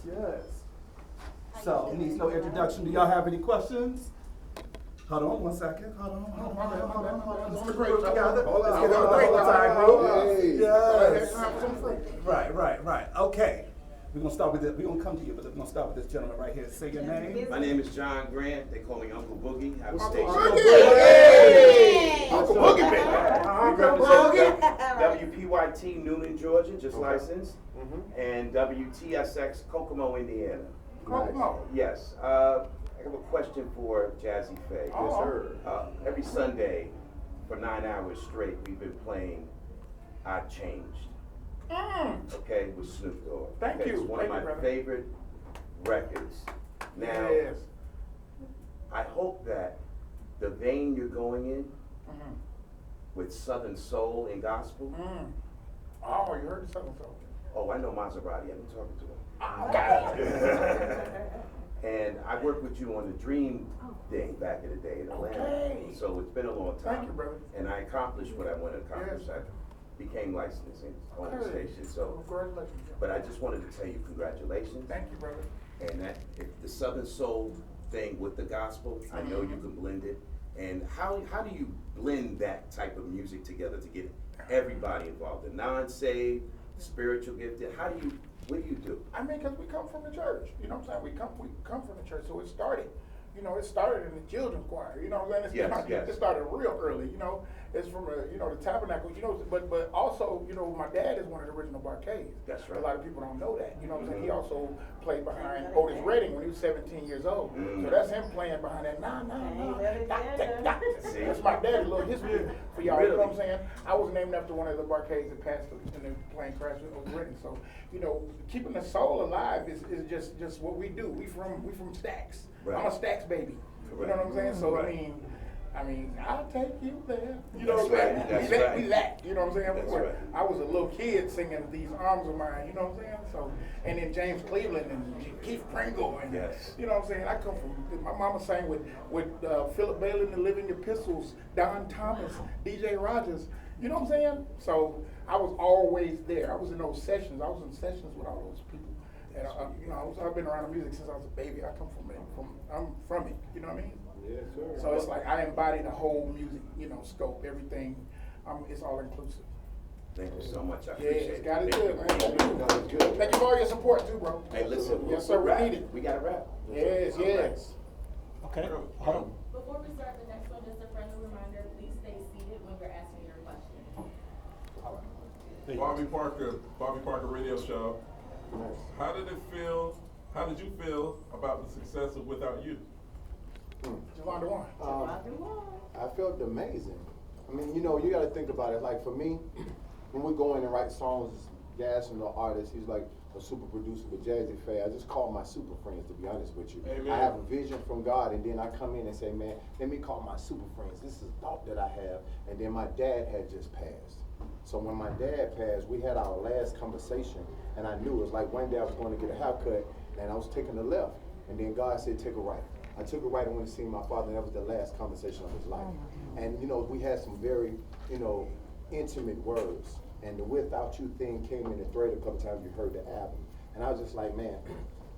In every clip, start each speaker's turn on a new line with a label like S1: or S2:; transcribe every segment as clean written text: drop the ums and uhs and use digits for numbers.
S1: yes. So, needs no introduction. Do y'all have any questions? Hold on one second. Hold on. Let's get the group together. Let's get the group. Yes. Right. Okay. We're gonna start with this. We're gonna come to you, but we're gonna start with this gentleman right here. Say your name.
S2: My name is John Grant. They call me Uncle Boogie. I was stationed.
S3: Uncle Boogie,
S2: baby. WPYT Newnan, Georgia, just licensed, and WTSX Kokomo, Indiana.
S3: Kokomo.
S2: Yes. I have a question for Jazzy Faye.
S3: Yes, sir.
S2: Every Sunday for 9 hours straight, we've been playing "I Changed." Okay, with Snoop Dogg.
S3: Thank you.
S2: It's one of my favorite records. Now, I hope that the vein you're going in with Southern Soul and Gospel.
S3: Oh, you heard the Southern Soul?
S2: Oh, I know Maserati. I've been talking to him.
S3: Okay.
S2: And I worked with you on the Dream thing back in the day in Atlanta.
S3: Okay.
S2: So it's been a long time.
S3: Thank you, brother.
S2: And I accomplished what I wanted to accomplish.
S3: Yes.
S2: I became licensed in on the station. So,
S3: congratulations.
S2: but I just wanted to tell you congratulations.
S3: Thank you, brother.
S2: And that if the Southern Soul thing with the gospel, I know you can blend it. And how do you blend that type of music together to get everybody involved? The non-saved, spiritual gifted. What do you do?
S3: I mean, because we come from the church. You know what I'm saying? We come from the church. So it started in the children's choir. You know what I'm saying? It started real early. You know, it's from the tabernacle. You know, but also, you know, my dad is one of the original Barcades.
S2: That's right.
S3: A lot of people don't know that. You know what I'm saying? He also played behind Otis Redding when he was 17 years old. So that's him playing behind that. That's my dad's little history for y'all. You know what I'm saying? I was named after one of the Barcades that passed in the plane crash with Otis Redding. So, you know, keeping the soul alive is just what we do. We from Stacks.
S2: Right.
S3: I'm a Stacks baby.
S2: Correct.
S3: You know what I'm saying? So
S2: Right.
S3: I mean, I'll take you there. You know
S2: That's
S3: what I'm
S2: right.
S3: saying?
S2: That's right.
S3: We lack. You know what I'm saying?
S2: That's right.
S3: I was a little kid singing These Arms of Mine. You know what I'm saying? So, and then James Cleveland and Keith Pringle and you know what I'm saying? I come from. My mama sang with Philip Bailey and the Living Epistles, Don Thomas, DJ Rogers. You know what I'm saying? So I was always there. I was in those sessions. I was in sessions with all those people. And you know, I've been around the music since I was a baby. I come from it. I'm from it. You know what I mean?
S4: Yes, sir.
S3: So it's like I embody the whole music, you know, scope, everything. It's all inclusive.
S2: Thank you so much. I appreciate it.
S3: Got it good, man.
S4: Thank you.
S3: Thank you for all your support too, bro.
S2: Hey, listen.
S3: Yes, sir. We need it.
S2: We got to rap.
S3: Yes.
S1: Okay. Hold on.
S5: Before we start the next one, just a friendly reminder, please stay seated when we're asking your question.
S6: Bobby Parker Radio Show. How did you feel about the success of Without You?
S3: Javon DeWan.
S4: I felt amazing. I mean, you know, you got to think about it. Like for me, when we go in and write songs, Gas and the artist, he's like a super producer with Jazzy Faye. I just call my super friends, to be honest with you.
S6: Amen.
S4: I have a vision from God, and then I come in and say, man, let me call my super friends. This is a thought that I have. And then my dad had just passed. So when my dad passed, we had our last conversation, and I knew it was like one day I was going to get a haircut, and I was taking the left, and then God said, take a right. I took a right and went to see my father, and that was the last conversation of his life. And, you know, we had some very, you know, intimate words. And the Without You thing came in the thread a couple times. You heard the album. And I was just like, man,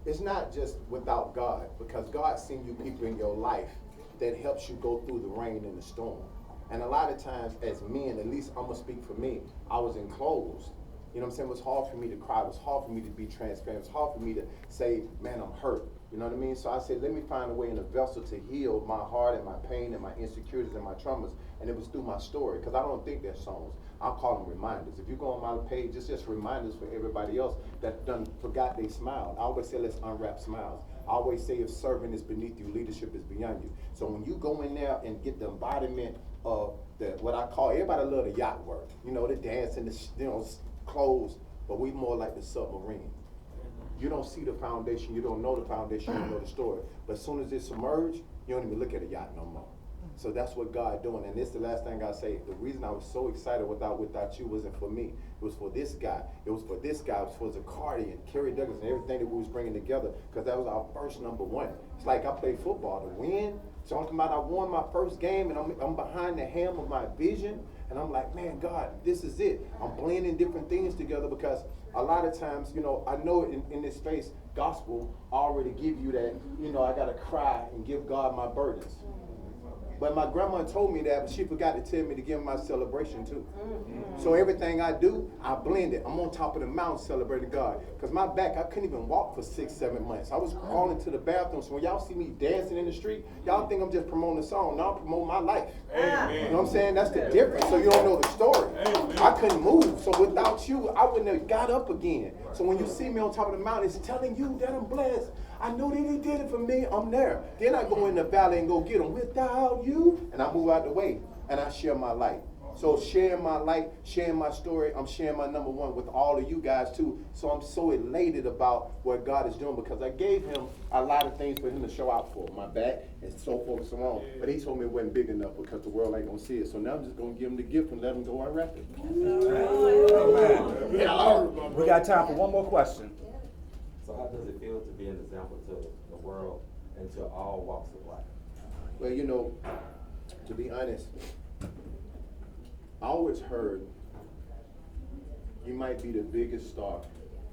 S4: it's not just without God, because God sends you people in your life that helps you go through the rain and the storm. And a lot of times as men, at least I'm gonna speak for me, I was enclosed. You know what I'm saying? It was hard for me to cry. It was hard for me to be transparent. It was hard for me to say, man, I'm hurt. You know what I mean? So I said, let me find a way in a vessel to heal my heart and my pain and my insecurities and my traumas. And it was through my story, because I don't think they're songs. I'll call them reminders. If you go on my page, it's just reminders for everybody else that done forgot they smiled. I always say, let's unwrap smiles. I always say, if serving is beneath you, leadership is beyond you. So when you go in there and get the embodiment of what I call, everybody love the yacht work. You know, the dance and the clothes, but we more like the submarine. You don't see the foundation, you don't know the foundation, you don't know the story. But as soon as it submerged, you don't even look at a yacht no more. So that's what God doing. And this is the last thing I say. The reason I was so excited Without You wasn't for me. It was for this guy. It was for this guy. It was for Zacardi and Kerry Douglas and everything that we was bringing together, because that was our first #1. It's like I played football to win. So I'm talking about I won my first game, and I'm behind the helm of my vision, And I'm like, man, God, this is it. I'm blending different things together because a lot of times, you know, I know in this space, gospel already give you that, you know, I got to cry and give God my burdens. But my grandma told me that, but she forgot to tell me to give him my celebration too. So everything I do, I blend it. I'm on top of the mountain celebrating God. Because my back, I couldn't even walk for 6-7 months. I was crawling to the bathroom. So when y'all see me dancing in the street, y'all think I'm just promoting a song. No, I'm promoting my life.
S6: Amen.
S4: You know what I'm saying? That's the difference. So you don't know the story.
S6: Amen.
S4: I couldn't move. So without you, I wouldn't have got up again. So when you see me on top of the mountain, it's telling you that I'm blessed. I know that he did it for me. I'm there. Then I go in the valley and go get him without you. And I move out the way and I share my light. So sharing my light, sharing my story, I'm sharing my number one with all of you guys too. So I'm so elated about what God is doing because I gave him a lot of things for him to show out for. My back and so forth and so on. But he told me it wasn't big enough because the world ain't gonna see it. So now I'm just gonna give him the gift and let him go unwrap it.
S1: Amen. We got time for one more question.
S7: So how does it feel to be an example to the world and to all walks of life?
S4: Well, you know, to be honest, I always heard you might be the biggest star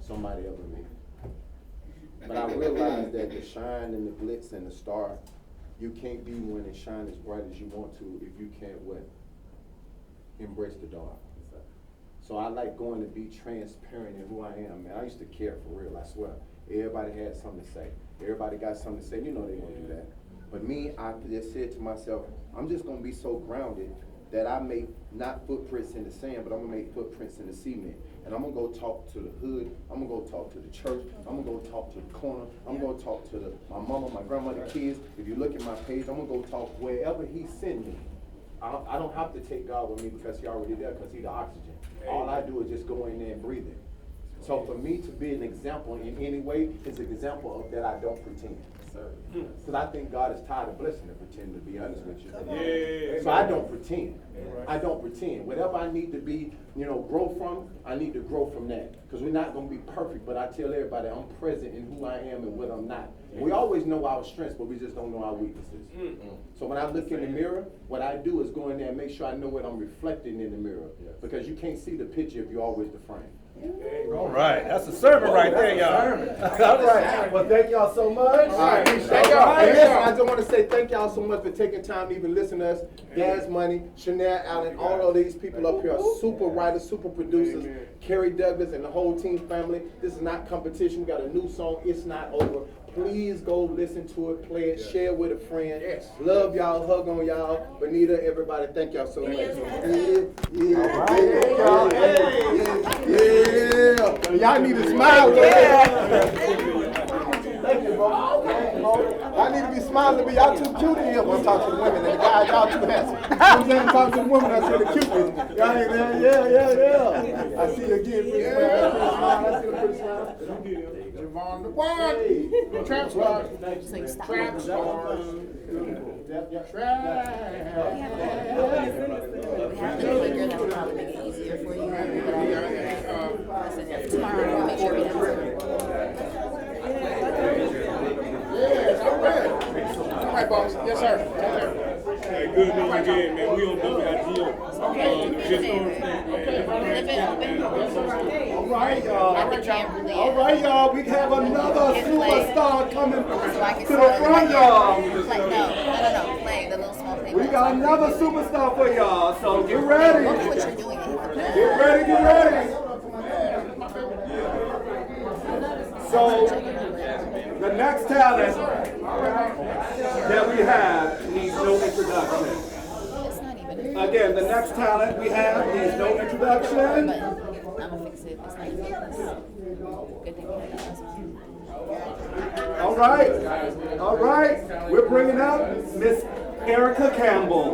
S4: somebody ever met. But I realized that the shine and the glitz and the star, you can't be when it shines as bright as you want to if you can't what? Embrace the dark. So I like going to be transparent in who I am, man. I used to care for real, I swear. Everybody had something to say. Everybody got something to say. You know they gonna do that. But me, I just said to myself, I'm just gonna be so grounded that I make not footprints in the sand, but I'm gonna make footprints in the cement. And I'm gonna go talk to the hood. I'm gonna go talk to the church. I'm gonna go talk to the corner. I'm gonna talk to my mama, my grandma, the kids. If you look at my page, I'm gonna go talk wherever he send me. I don't have to take God with me because he already there because he the oxygen. All I do is just go in there and breathe it. So for me to be an example in any way is an example of that I don't pretend. Because I think God is tired of blessing to pretend, to be honest with you.
S6: Yeah.
S4: So I don't pretend. I don't pretend. Whatever I need to be, you know, grow from, I need to grow from that. Because we're not going to be perfect, but I tell everybody I'm present in who I am and what I'm not. We always know our strengths, but we just don't know our weaknesses. So when I look in the mirror, what I do is go in there and make sure I know what I'm reflecting in the mirror. Because you can't see the picture if you're always the frame.
S1: All right, that's a sermon right there, y'all. All right, well, thank y'all so much.
S4: All right, thank y'all. And listen, I just want to say thank y'all so much for taking time to even listen to us. Gas Money, Chanel Allen, all of these people up here are super writers, super producers. Kerry Douglas and the whole team family. This is not competition. We got a new song, It's Not Over. Please go listen to it, play it, share it with a friend. Love y'all, hug on y'all. Benita, everybody, thank y'all so much. Yeah. Y'all need to smile. Thank you, bro. Y'all need to be smiling to me. Y'all too cute in here. I'm talking to the women and the guys, y'all too handsome. You know what I'm saying? I'm talking to the women, I see the cuteness. Y'all ain't there? Yeah. I see you again, pretty smile. I see the pretty smile.
S3: Javon the one. Trap stars. Trap stars.
S5: Tomorrow, we'll make sure we have
S3: All right, boss. Yes, sir.
S6: Hey, good news again, man. We on WIGO.
S1: All right, y'all. All right, y'all. We have another superstar coming to the front, y'all.
S5: No. Play the little small thing.
S1: We got another superstar for y'all, so get ready.
S5: Look at what you're doing.
S1: Get ready. So, the next talent that we have needs no introduction.
S5: It's not even.
S1: Again, the next talent we have needs no introduction.
S5: I'm gonna fix it. It's not even. Good thing we have that.
S1: All right. We're bringing up Miss Erica Campbell.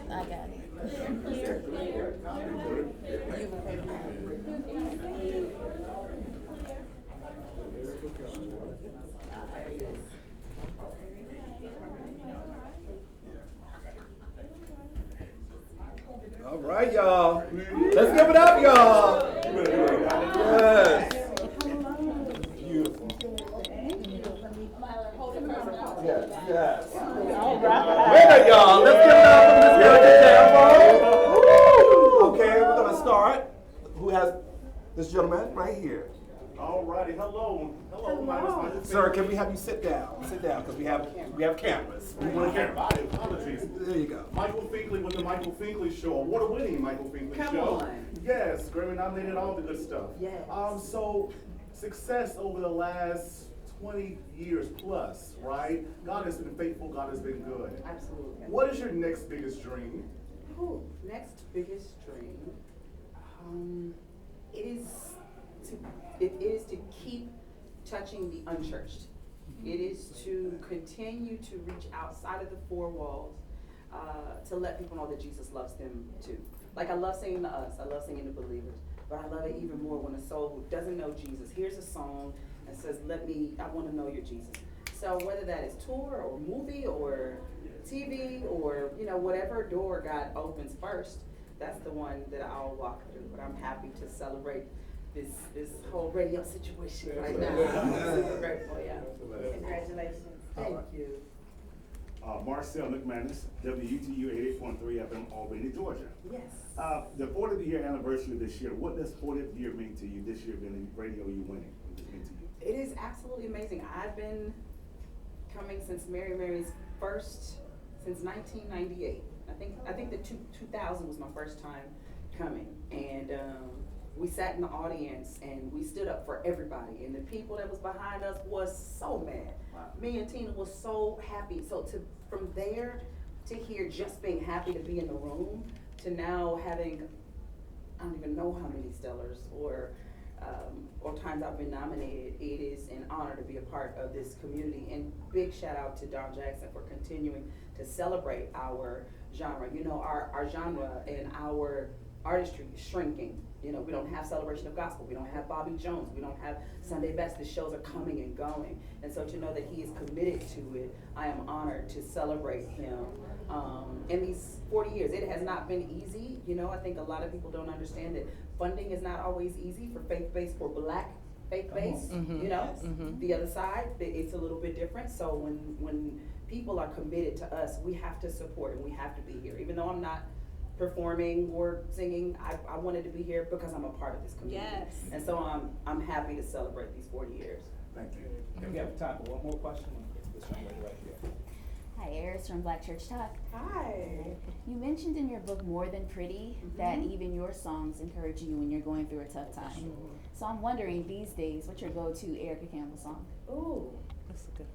S5: I got it.
S1: All right, y'all. Let's give it up, y'all. Yes.
S6: Beautiful.
S8: Alrighty, hello. Hello.
S1: Sir, can we have you sit down? Sit down, because we have cameras. We want to hear.
S8: My apologies.
S1: There you go.
S8: Michael Finkley with the Michael Finkley Show, award-winning Michael Finkley
S9: Come
S8: Show.
S9: on.
S8: Yes, Grammy nominated, all the good stuff.
S9: Yes.
S8: So success over the last 20 years plus, right? God has been faithful. God has been good.
S9: Absolutely.
S8: What is your next biggest dream?
S9: Ooh, next biggest dream, it is to keep touching the unchurched. It is to continue to reach outside of the four walls, to let people know that Jesus loves them too. Like, I love singing to us, I love singing to believers, but I love it even more when a soul who doesn't know Jesus hears a song and says, I want to know your Jesus. So whether that is tour or movie or TV or, whatever door God opens first, that's the one that I'll walk through. But I'm happy to celebrate this whole radio situation right now. I'm super grateful, yeah. Congratulations. Thank you.
S10: Marcel McManus, WUTU 88.3 FM, Albany, Georgia.
S9: Yes.
S10: The 40th year anniversary this year, what does 40th year mean to you this year, being in radio you winning? What does it mean to you?
S9: It is absolutely amazing. I've been coming since Mary's first, since 1998. I think the 2000 was my first time coming, and we sat in the audience and we stood up for everybody, and the people that was behind us was so mad. Wow. Me and Tina was so happy. So from there to here, just being happy to be in the room, to now having, I don't even know how many Stellars or times I've been nominated, it is an honor to be a part of this community. And big shout out to Don Jackson for continuing to celebrate our genre. Our genre and our artistry is shrinking. We don't have Celebration of Gospel. We don't have Bobby Jones. We don't have Sunday Best. The shows are coming and going. And so to know that he is committed to it, I am honored to celebrate him. In these 40 years, it has not been easy. I think a lot of people don't understand that funding is not always easy for faith-based, for Black faith-based. The other side, it's a little bit different. So when people are committed to us, we have to support and we have to be here. Even though I'm not performing or singing, I wanted to be here because I'm a part of this community.
S5: Yes.
S9: And so I'm happy to celebrate these 40 years.
S1: Thank you. Okay, we have time for one more question. This young lady right here.
S11: Hi, Eris from Black Church Talk.
S9: Hi.
S11: You mentioned in your book More Than Pretty that even your songs encourage you when you're going through a tough time. So I'm wondering these days, what's your go-to Erica Campbell song?
S9: Ooh, that's good.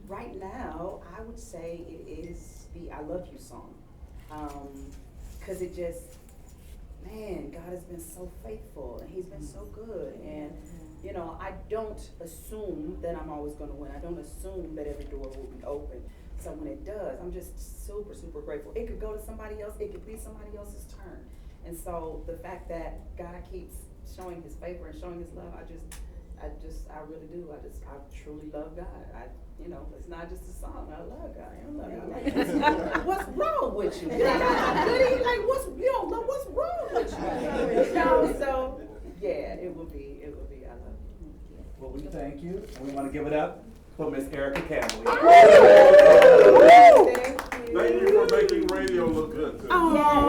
S9: Right now, I would say it is the I Love You song. Because it just, man, God has been so faithful and he's been so good. And, I don't assume that I'm always going to win. I don't assume that every door will be open. So when it does, I'm just super, super grateful. It could go to somebody else. It could be somebody else's turn. And so the fact that God keeps showing his favor and showing his love, I really do. I truly love God. It's not just a song. I love God. I love God. What's wrong with you? What's wrong with you? So yeah, it would be. I love you.
S1: Well, we thank you, and we want to give it up for Miss Erica Campbell.
S6: Thank you for making radio look good too.
S9: Oh,